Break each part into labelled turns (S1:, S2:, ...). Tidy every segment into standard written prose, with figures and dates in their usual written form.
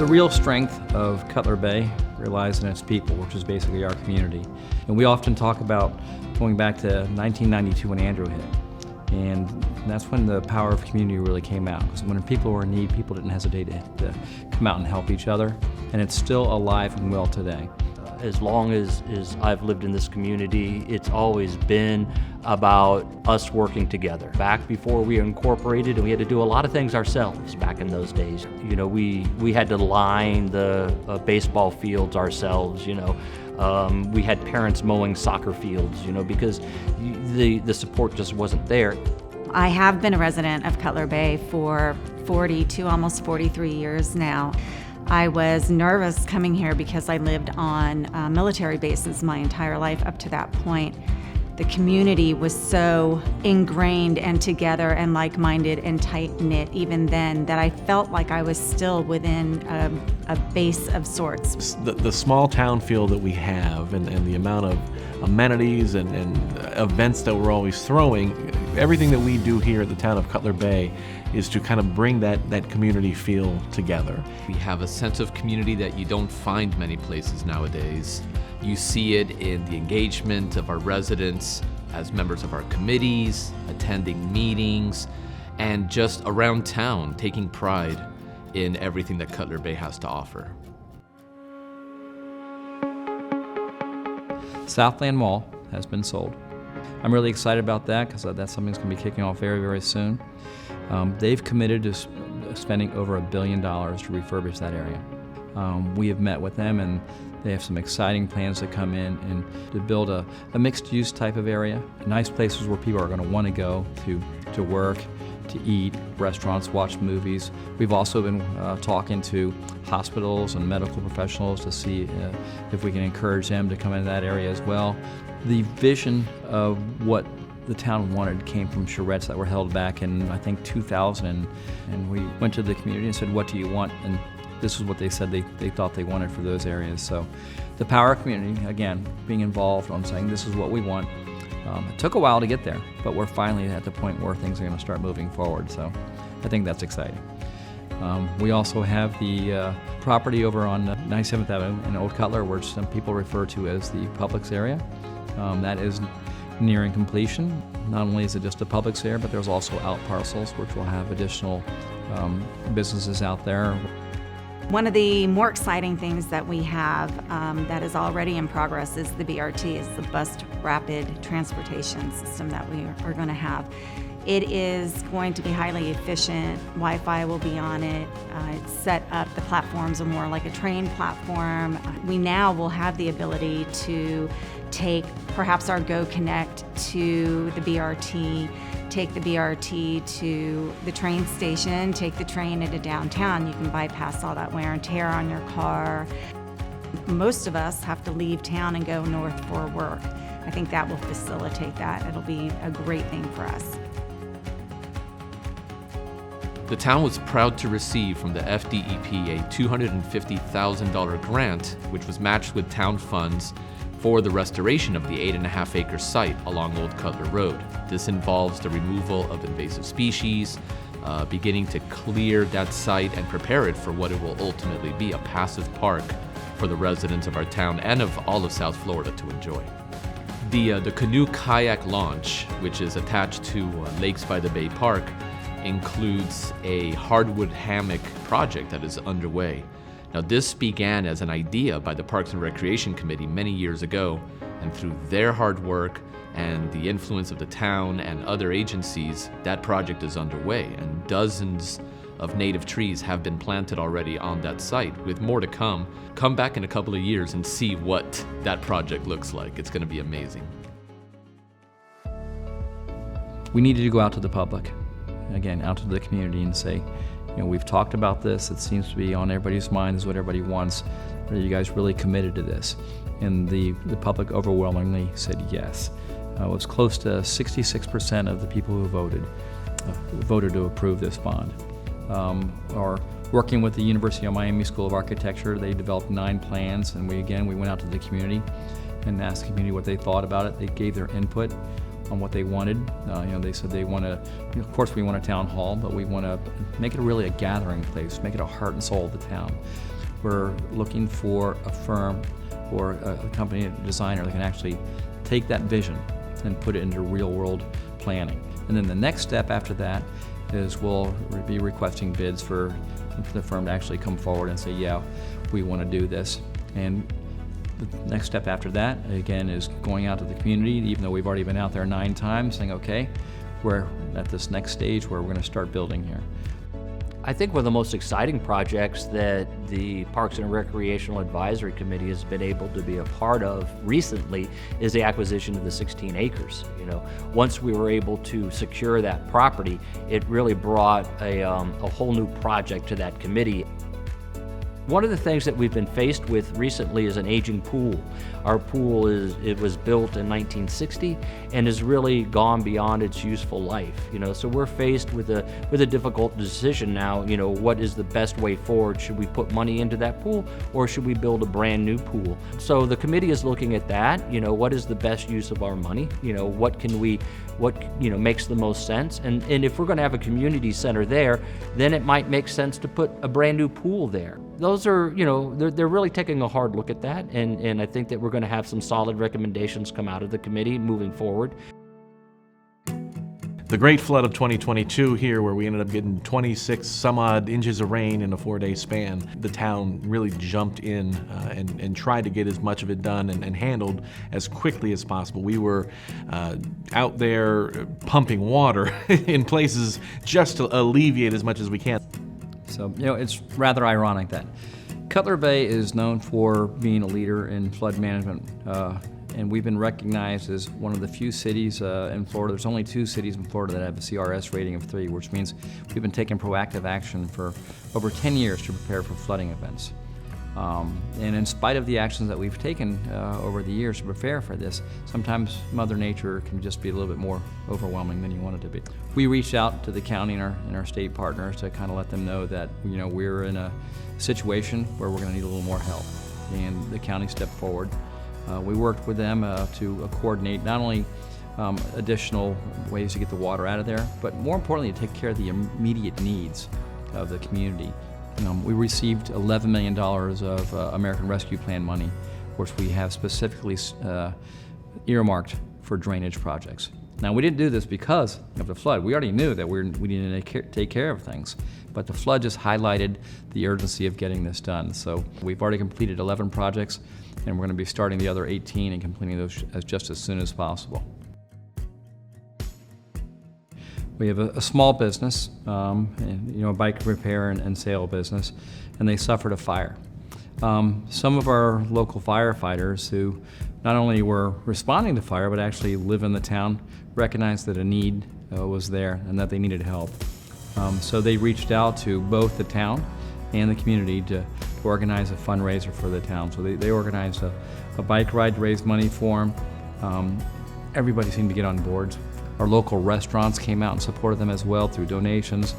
S1: The real strength of Cutler Bay relies in its people, which is basically our community. And we often talk about going back to 1992 when Andrew hit. And that's when the power of community really came out. Because when people were in need, people didn't hesitate to come out and help each other. And it's still alive and well today.
S2: As long as I've lived in this community, it's always been about us working together. Back before we incorporated, and we had to do a lot of things ourselves back in those days. You know, we had to line the baseball fields ourselves, you know. We had parents mowing soccer fields, you know, because the support just wasn't there.
S3: I have been a resident of Cutler Bay for 42, almost 43 years now. I was nervous coming here because I lived on military bases my entire life up to that point. The community was so ingrained and together and like-minded and tight-knit even then that I felt like I was still within a base of sorts.
S4: The small town feel that we have and the amount of amenities and events that we're always throwing, everything that we do here at the town of Cutler Bay is to kind of bring that community feel together.
S5: We have a sense of community that you don't find many places nowadays. You see it in the engagement of our residents as members of our committees, attending meetings, and just around town, taking pride in everything that Cutler Bay has to offer.
S1: Southland Mall has been sold. I'm really excited about that because that's something that's going to be kicking off very, very soon. They've committed to spending over $1 billion to refurbish that area. We have met with them and they have some exciting plans to come in and to build a mixed-use type of area, nice places where people are going to want to go to work, to eat, restaurants, watch movies. We've also been talking to hospitals and medical professionals to see if we can encourage them to come into that area as well. The vision of what the town wanted came from charrettes that were held back in, I think, 2000, and we went to the community and said, what do you want? And this is what they said they thought they wanted for those areas. So the power of community, again, being involved on saying this is what we want. It took a while to get there, but we're finally at the point where things are going to start moving forward, so I think that's exciting. We also have the property over on 97th Avenue in Old Cutler, which some people refer to as the Publix area. That is nearing completion. Not only is it just a Publix area, but there's also out parcels, which will have additional businesses out there.
S3: One of the more exciting things that we have that is already in progress is the BRT, is the Bus Rapid Transportation System that we are going to have. It is going to be highly efficient. Wi-Fi will be on it. It's set up, the platforms are more like a train platform. We now will have the ability to take perhaps our Go Connect to the BRT, take the BRT to the train station, take the train into downtown. You can bypass all that wear and tear on your car. Most of us have to leave town and go north for work. I think that will facilitate that. It'll be a great thing for us.
S5: The town was proud to receive from the FDEP a $250,000 grant, which was matched with town funds for the restoration of the 8.5-acre site along Old Cutler Road. This involves the removal of invasive species, beginning to clear that site and prepare it for what it will ultimately be, a passive park for the residents of our town and of all of South Florida to enjoy. The canoe kayak launch, which is attached to Lakes by the Bay Park, includes a hardwood hammock project that is underway. Now, this began as an idea by the Parks and Recreation Committee many years ago, and through their hard work and the influence of the town and other agencies, that project is underway, and dozens of native trees have been planted already on that site, with more to come. Come back in a couple of years and see what that project looks like. It's going to be amazing.
S1: We needed to go out to the public, again, out to the community and say, you know, we've talked about this, it seems to be on everybody's mind, is what everybody wants. Are you guys really committed to this? And the public overwhelmingly said yes. It was close to 66% of the people who voted to approve this bond. Or working with the University of Miami School of Architecture, they developed 9 plans, and we went out to the community and asked the community what they thought about it. They gave their input on what they wanted. They said they want to, of course we want a town hall, but we want to make it really a gathering place, make it a heart and soul of the town. we're looking for a firm or a company, a designer that can actually take that vision and put it into real-world planning. And then the next step after that is we'll be requesting bids for the firm to actually come forward and say, yeah, we want to do this. And the next step after that, again, is going out to the community, even though we've already been out there 9 times, saying, okay, we're at this next stage where we're going to start building here.
S2: I think one of the most exciting projects that the Parks and Recreational Advisory Committee has been able to be a part of recently is the acquisition of the 16 acres. You know, once we were able to secure that property, it really brought a whole new project to that committee. One of the things that we've been faced with recently is an aging pool. Our pool was built in 1960 and has really gone beyond its useful life. You know, so we're faced with a difficult decision now. You know, what is the best way forward? Should we put money into that pool, or should we build a brand new pool? So the committee is looking at that. You know, what is the best use of our money? You know, what makes the most sense? And if we're going to have a community center there, then it might make sense to put a brand new pool there. Those are, you know, they're really taking a hard look at that, and I think that we're going to have some solid recommendations come out of the committee moving forward.
S4: The great flood of 2022 here, where we ended up getting 26 some odd inches of rain in a 4-day span, the town really jumped in and tried to get as much of it done and handled as quickly as possible. We were out there pumping water in places just to alleviate as much as we can.
S1: So, you know, it's rather ironic that Cutler Bay is known for being a leader in flood management, and we've been recognized as one of the few cities in Florida. There's only 2 cities in Florida that have a CRS rating of 3, which means we've been taking proactive action for over 10 years to prepare for flooding events. And in spite of the actions that we've taken over the years to prepare for this, sometimes Mother Nature can just be a little bit more overwhelming than you want it to be. We reached out to the county and our state partners to kind of let them know that, you know, we're in a situation where we're going to need a little more help, and the county stepped forward. We worked with them to coordinate not only additional ways to get the water out of there, but more importantly to take care of the immediate needs of the community. We received $11 million of American Rescue Plan money, which we have specifically earmarked for drainage projects. Now, we didn't do this because of the flood. We already knew that we needed to take care of things, but the flood just highlighted the urgency of getting this done. So we've already completed 11 projects, and we're going to be starting the other 18 and completing those just as soon as possible. We have a small business, a bike repair and sale business, and they suffered a fire. Some of our local firefighters who not only were responding to fire, but actually live in the town, recognized that a need was there and that they needed help. So they reached out to both the town and the community to organize a fundraiser for the town. So they organized a bike ride to raise money for them. Everybody seemed to get on board. Our local restaurants came out and supported them as well through donations,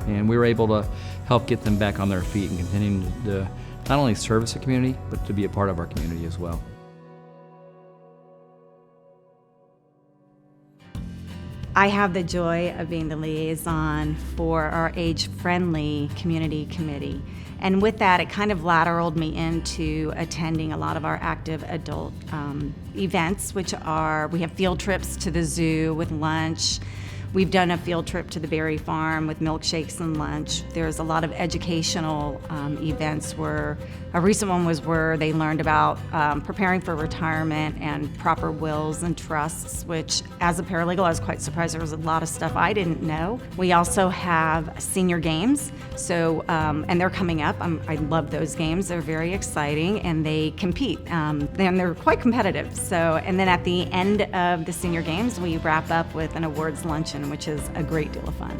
S1: and we were able to help get them back on their feet and continue to not only service the community, but to be a part of our community as well.
S3: I have the joy of being the liaison for our age-friendly community committee. And with that, it kind of lateraled me into attending a lot of our active adult events, which are, we have field trips to the zoo with lunch. We've done a field trip to the berry farm with milkshakes and lunch. There's a lot of educational events where, a recent one was where they learned about preparing for retirement and proper wills and trusts, which as a paralegal, I was quite surprised. There was a lot of stuff I didn't know. We also have senior games, so, and they're coming up. I love those games. They're very exciting and they compete. And they're quite competitive. So, and then at the end of the senior games, we wrap up with an awards luncheon, which is a great deal of fun.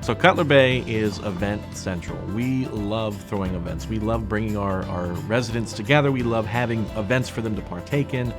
S4: So Cutler Bay is event central. We love throwing events. We love bringing our residents together. We love having events for them to partake in,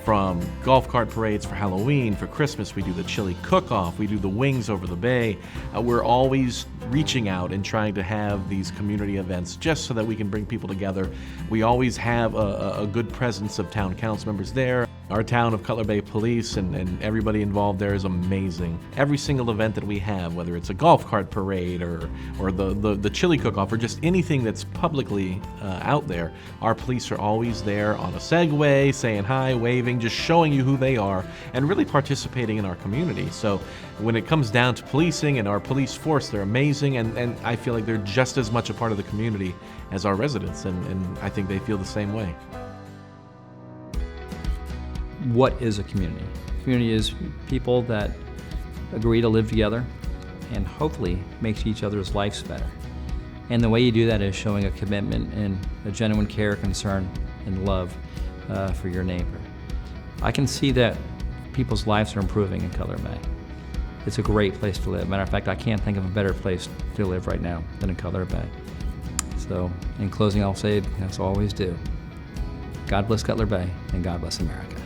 S4: from golf cart parades for Halloween, for Christmas. We do the chili cook-off. We do the wings over the bay. We're always reaching out and trying to have these community events just so that we can bring people together. We always have a good presence of town council members there. Our town of Cutler Bay Police and everybody involved there is amazing. Every single event that we have, whether it's a golf cart parade or the chili cook-off or just anything that's publicly out there, our police are always there on a Segway, saying hi, waving, just showing you who they are, and really participating in our community. So when it comes down to policing and our police force, they're amazing, and I feel like they're just as much a part of the community as our residents, and I think they feel the same way.
S1: What is a community? Community is people that agree to live together and hopefully makes each other's lives better. And the way you do that is showing a commitment and a genuine care, concern, and love for your neighbor. I can see that people's lives are improving in Cutler Bay. It's a great place to live. Matter of fact, I can't think of a better place to live right now than in Cutler Bay. So in closing, I'll say, as I always do, God bless Cutler Bay and God bless America.